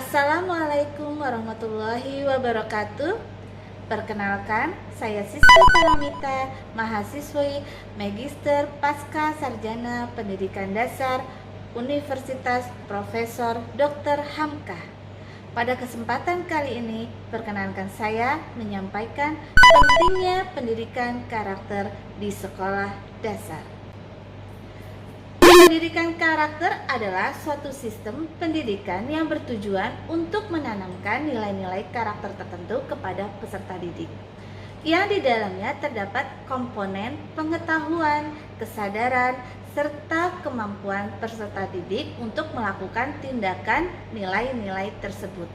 Assalamualaikum warahmatullahi wabarakatuh. Perkenalkan, saya Siska Paramita, mahasiswi Magister Pasca Sarjana Pendidikan Dasar Universitas Profesor Dr. Hamka. Pada kesempatan kali ini, perkenalkan saya menyampaikan pentingnya pendidikan karakter di sekolah dasar. Pendidikan karakter adalah suatu sistem pendidikan yang bertujuan untuk menanamkan nilai-nilai karakter tertentu kepada peserta didik, yang di dalamnya terdapat komponen pengetahuan, kesadaran, serta kemampuan peserta didik untuk melakukan tindakan nilai-nilai tersebut.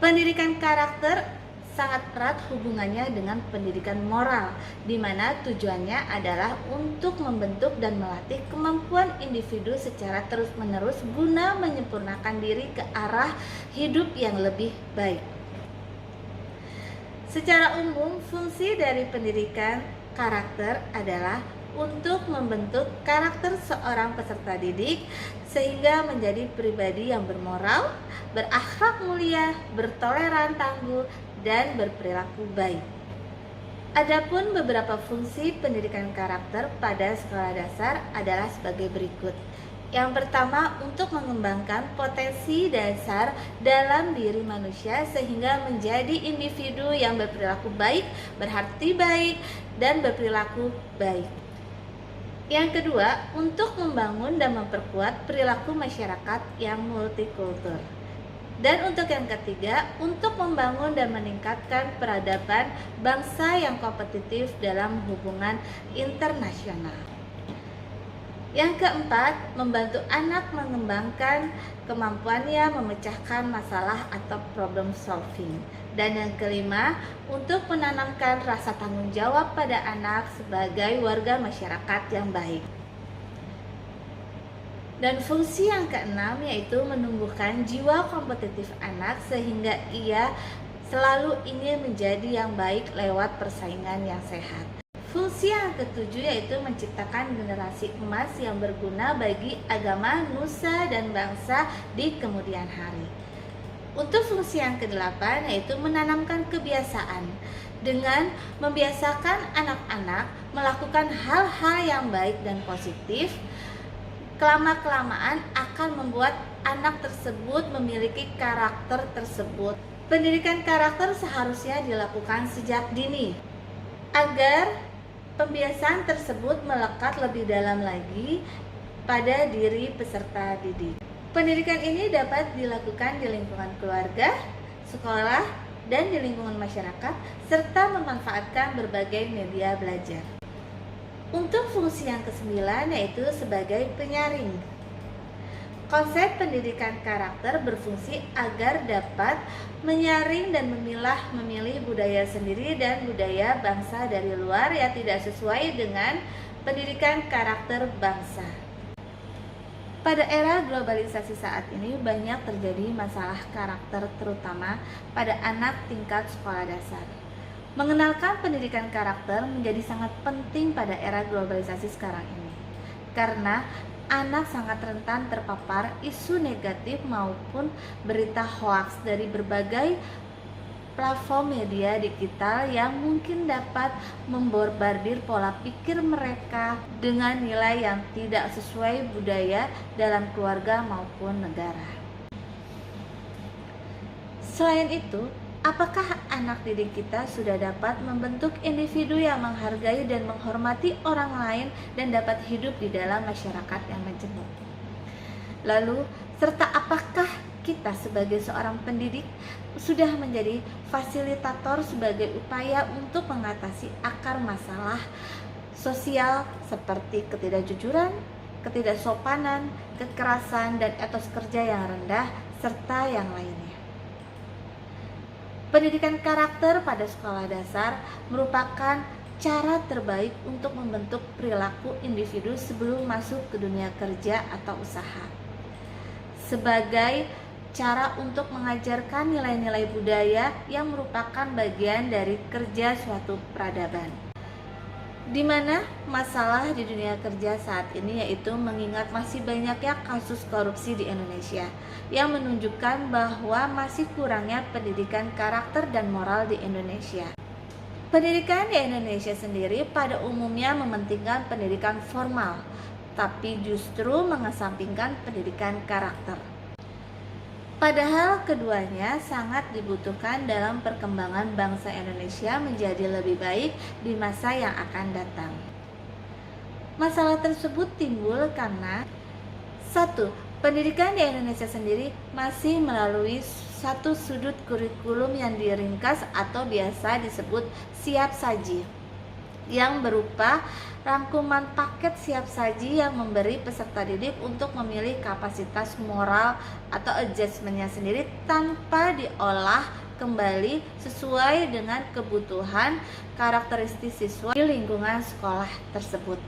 Pendidikan karakter sangat erat hubungannya dengan pendidikan moral, di mana tujuannya adalah untuk membentuk dan melatih kemampuan individu secara terus-menerus guna menyempurnakan diri ke arah hidup yang lebih baik. Secara umum, fungsi dari pendidikan karakter adalah untuk membentuk karakter seorang peserta didik sehingga menjadi pribadi yang bermoral, berakhlak mulia, bertoleran tangguh, dan berperilaku baik. Adapun beberapa fungsi pendidikan karakter pada sekolah dasar adalah sebagai berikut. Yang pertama, untuk mengembangkan potensi dasar dalam diri manusia sehingga menjadi individu yang berperilaku baik, berhati baik, dan berperilaku baik. Yang kedua, untuk membangun dan memperkuat perilaku masyarakat yang multikultur. Dan untuk yang ketiga, untuk membangun dan meningkatkan peradaban bangsa yang kompetitif dalam hubungan internasional. Yang keempat, membantu anak mengembangkan kemampuannya memecahkan masalah atau problem solving. Dan yang kelima, untuk menanamkan rasa tanggung jawab pada anak sebagai warga masyarakat yang baik. Dan fungsi yang keenam yaitu menumbuhkan jiwa kompetitif anak sehingga ia selalu ingin menjadi yang baik lewat persaingan yang sehat. Fungsi yang ketujuh yaitu menciptakan generasi emas yang berguna bagi agama, nusa, dan bangsa di kemudian hari. Untuk fungsi yang kedelapan yaitu menanamkan kebiasaan dengan membiasakan anak-anak melakukan hal-hal yang baik dan positif. Kelama-kelamaan akan membuat anak tersebut memiliki karakter tersebut. Pendidikan karakter seharusnya dilakukan sejak dini agar pembiasaan tersebut melekat lebih dalam lagi pada diri peserta didik. Pendidikan ini dapat dilakukan di lingkungan keluarga, sekolah, dan di lingkungan masyarakat, serta memanfaatkan berbagai media belajar. Untuk fungsi yang kesembilan yaitu sebagai penyaring. Konsep pendidikan karakter berfungsi agar dapat menyaring dan memilih budaya sendiri dan budaya bangsa dari luar yang tidak sesuai dengan pendidikan karakter bangsa. Pada era globalisasi saat ini banyak terjadi masalah karakter terutama pada anak tingkat sekolah dasar. Mengenalkan pendidikan karakter menjadi sangat penting pada era globalisasi sekarang ini, karena anak sangat rentan terpapar isu negatif maupun berita hoaks dari berbagai platform media digital yang mungkin dapat membombardir pola pikir mereka dengan nilai yang tidak sesuai budaya dalam keluarga maupun negara. Selain itu, apakah anak didik kita sudah dapat membentuk individu yang menghargai dan menghormati orang lain dan dapat hidup di dalam masyarakat yang majemuk? Lalu, serta apakah kita sebagai seorang pendidik sudah menjadi fasilitator sebagai upaya untuk mengatasi akar masalah sosial seperti ketidakjujuran, ketidaksopanan, kekerasan, dan etos kerja yang rendah, serta yang lainnya. Pendidikan karakter pada sekolah dasar merupakan cara terbaik untuk membentuk perilaku individu sebelum masuk ke dunia kerja atau usaha. Sebagai cara untuk mengajarkan nilai-nilai budaya yang merupakan bagian dari kerja suatu peradaban. Di mana masalah di dunia kerja saat ini yaitu mengingat masih banyaknya kasus korupsi di Indonesia yang menunjukkan bahwa masih kurangnya pendidikan karakter dan moral di Indonesia. Pendidikan di Indonesia sendiri pada umumnya mementingkan pendidikan formal, tapi justru mengesampingkan pendidikan karakter. Padahal keduanya sangat dibutuhkan dalam perkembangan bangsa Indonesia menjadi lebih baik di masa yang akan datang. Masalah tersebut timbul karena 1. Pendidikan di Indonesia sendiri masih melalui satu sudut kurikulum yang diringkas atau biasa disebut siap saji, yang berupa rangkuman paket siap saji yang memberi peserta didik untuk memilih kapasitas moral atau adjustmentnya sendiri tanpa diolah kembali sesuai dengan kebutuhan karakteristik siswa di lingkungan sekolah tersebut.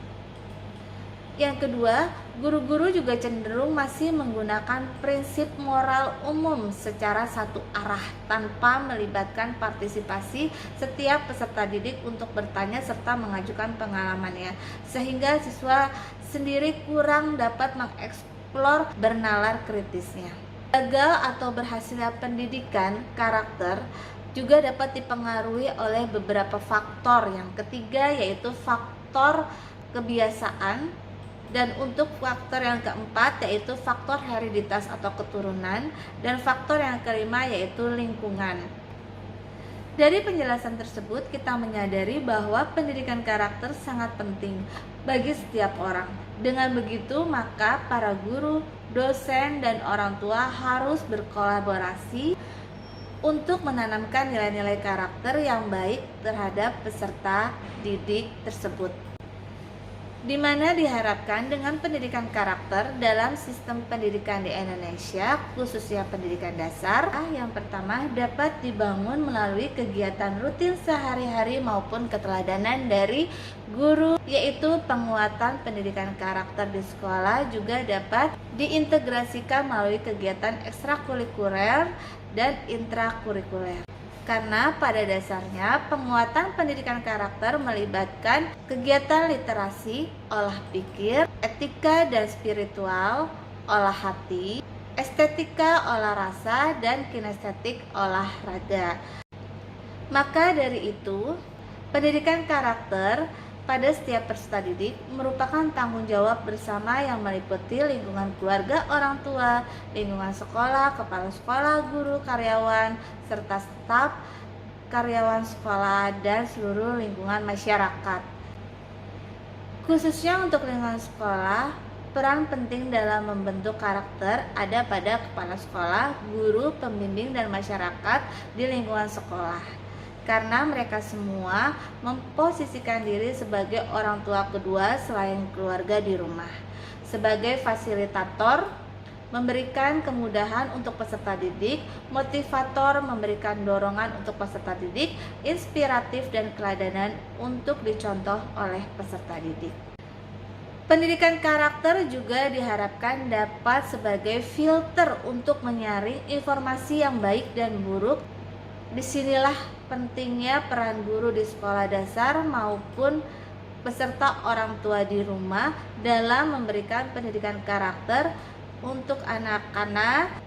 Yang kedua, guru-guru juga cenderung masih menggunakan prinsip moral umum secara satu arah tanpa melibatkan partisipasi setiap peserta didik untuk bertanya serta mengajukan pengalamannya, sehingga siswa sendiri kurang dapat mengeksplor bernalar kritisnya. Gagal atau berhasilnya pendidikan karakter juga dapat dipengaruhi oleh beberapa faktor. Yang ketiga yaitu faktor kebiasaan, dan untuk faktor yang keempat yaitu faktor hereditas atau keturunan, dan faktor yang kelima yaitu lingkungan. Dari penjelasan tersebut kita menyadari bahwa pendidikan karakter sangat penting bagi setiap orang. Dengan begitu maka para guru, dosen, dan orang tua harus berkolaborasi untuk menanamkan nilai-nilai karakter yang baik terhadap peserta didik tersebut, di mana diharapkan dengan pendidikan karakter dalam sistem pendidikan di Indonesia, khususnya pendidikan dasar, yang pertama dapat dibangun melalui kegiatan rutin sehari-hari maupun keteladanan dari guru, yaitu penguatan pendidikan karakter di sekolah juga dapat diintegrasikan melalui kegiatan ekstrakurikuler dan intrakurikuler. Karena pada dasarnya penguatan pendidikan karakter melibatkan kegiatan literasi, olah pikir, etika dan spiritual, olah hati, estetika, olah rasa, dan kinestetik, olahraga. Maka dari itu, pendidikan karakter pada setiap peserta didik merupakan tanggung jawab bersama yang meliputi lingkungan keluarga, orang tua, lingkungan sekolah, kepala sekolah, guru, karyawan, serta staf karyawan sekolah, dan seluruh lingkungan masyarakat. Khususnya untuk lingkungan sekolah, peran penting dalam membentuk karakter ada pada kepala sekolah, guru, pembimbing, dan masyarakat di lingkungan sekolah. Karena mereka semua memposisikan diri sebagai orang tua kedua selain keluarga di rumah, sebagai fasilitator, memberikan kemudahan untuk peserta didik, motivator, memberikan dorongan untuk peserta didik, inspiratif dan keladanan untuk dicontoh oleh peserta didik. Pendidikan karakter juga diharapkan dapat sebagai filter untuk menyaring informasi yang baik dan buruk. Disinilah pentingnya peran guru di sekolah dasar maupun peserta orang tua di rumah dalam memberikan pendidikan karakter untuk anak-anak.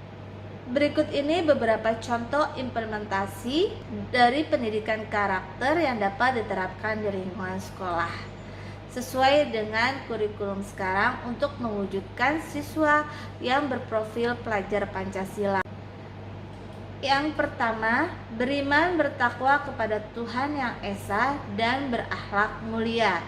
Berikut ini beberapa contoh implementasi dari pendidikan karakter yang dapat diterapkan di lingkungan sekolah sesuai dengan kurikulum sekarang untuk mewujudkan siswa yang berprofil pelajar Pancasila. Yang pertama, beriman bertakwa kepada Tuhan Yang Esa dan berakhlak mulia.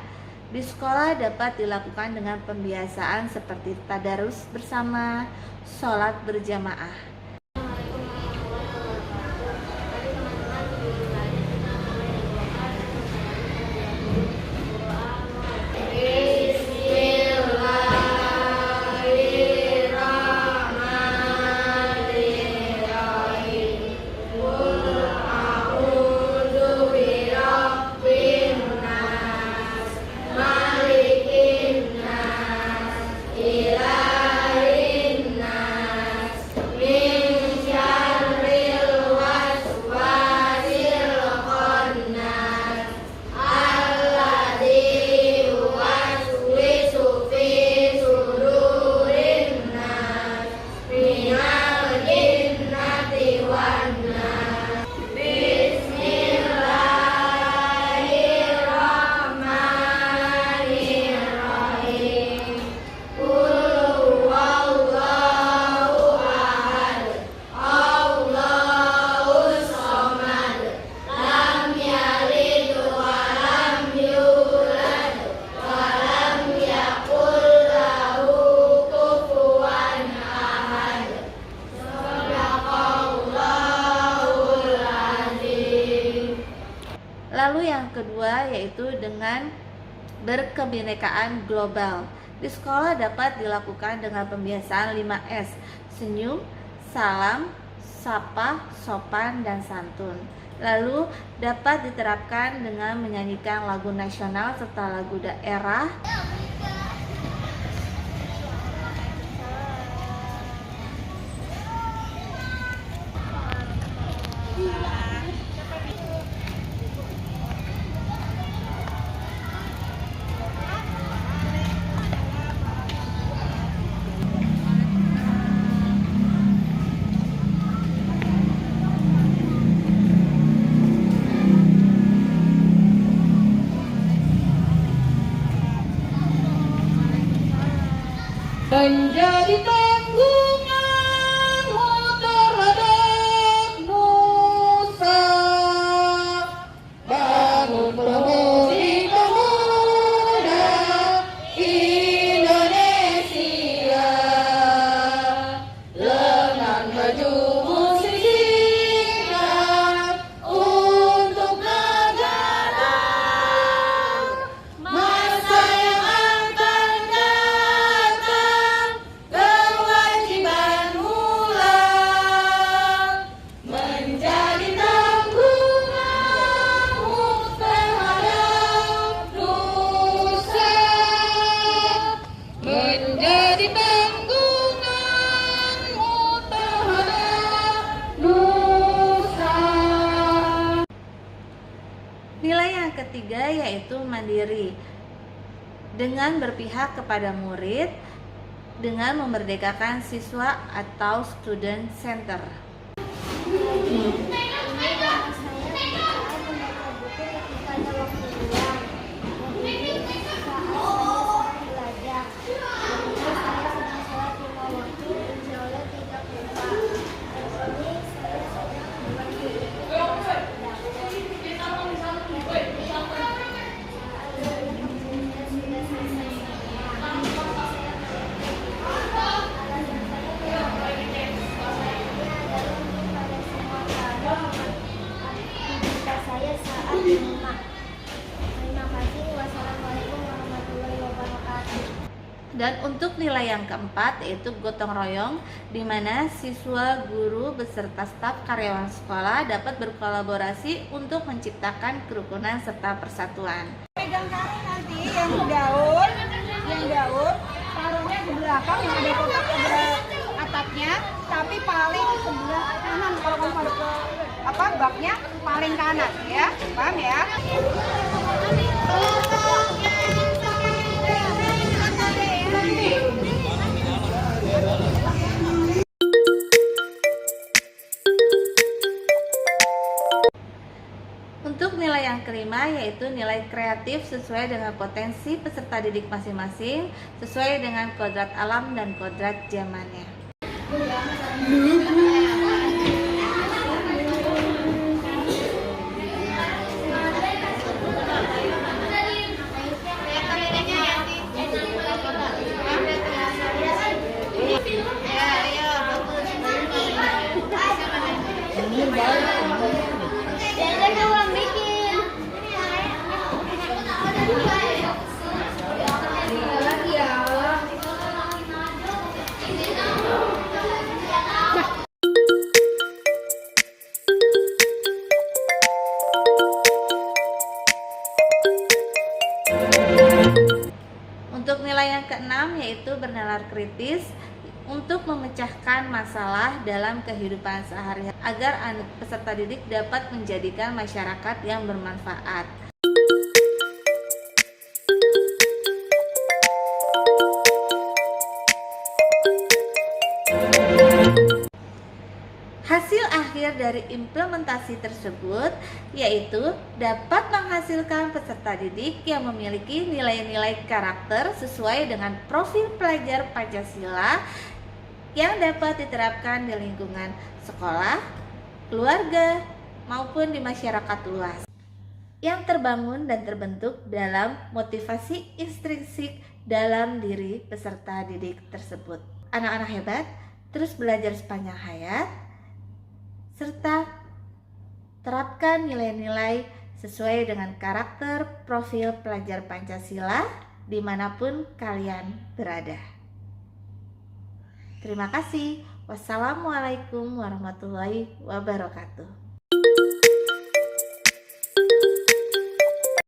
Di sekolah dapat dilakukan dengan pembiasaan seperti tadarus bersama, sholat berjamaah. Min kedua yaitu dengan berkebinekaan global. Di sekolah dapat dilakukan dengan pembiasaan 5S: senyum, salam, sapa, sopan, dan santun. Lalu dapat diterapkan dengan menyanyikan lagu nasional serta lagu daerah. Menjadi tanggunganmu terhadap nusa, bangun pemuda pemuda Indonesia, lengan bajumu singkat untuk negara, masa yang akan datang kewajiban mula, menjadi tanggunganmu terhadap nusa, menjadi tanggunganmu terhadap nusa. Nilai yang ketiga yaitu mandiri, dengan berpihak kepada murid, dengan memerdekakan siswa atau student center. Ini nama saya kebiasaan membaca buku ketika ada waktu luang. Dan ini saat saya sedang belajar. Dan ini saya sedang sholat 5 waktu, insya Allah tidak lupa. Dan ini saya sedang membaca buku saya saat di rumah. Terima kasih. Wassalamualaikum warahmatullahi wabarakatuh. Dan untuk nilai yang keempat yaitu gotong royong, di mana siswa, guru, beserta staf karyawan sekolah dapat berkolaborasi untuk menciptakan kerukunan serta persatuan. Pegang karung nanti yang daun taruhnya di belakang yang ada kotak atapnya, tapi paling sebelah kanan. Kalau kamu ada ke baknya paling kanan, ya, paham ya? Untuk nilai yang kelima yaitu nilai kreatif sesuai dengan potensi peserta didik masing-masing, sesuai dengan kodrat alam dan kodrat zamannya. Untuk nilai yang keenam yaitu bernalar kritis untuk memecahkan masalah dalam kehidupan sehari-hari agar peserta didik dapat menjadikan masyarakat yang bermanfaat. Hasil akhir dari implementasi tersebut yaitu dapat menghasilkan peserta didik yang memiliki nilai-nilai karakter sesuai dengan profil pelajar Pancasila yang dapat diterapkan di lingkungan sekolah, keluarga, maupun di masyarakat luas, yang terbangun dan terbentuk dalam motivasi intrinsik dalam diri peserta didik tersebut. Anak-anak hebat terus belajar sepanjang hayat, serta terapkan nilai-nilai sesuai dengan karakter profil pelajar Pancasila dimanapun kalian berada. Terima kasih. Wassalamualaikum warahmatullahi wabarakatuh.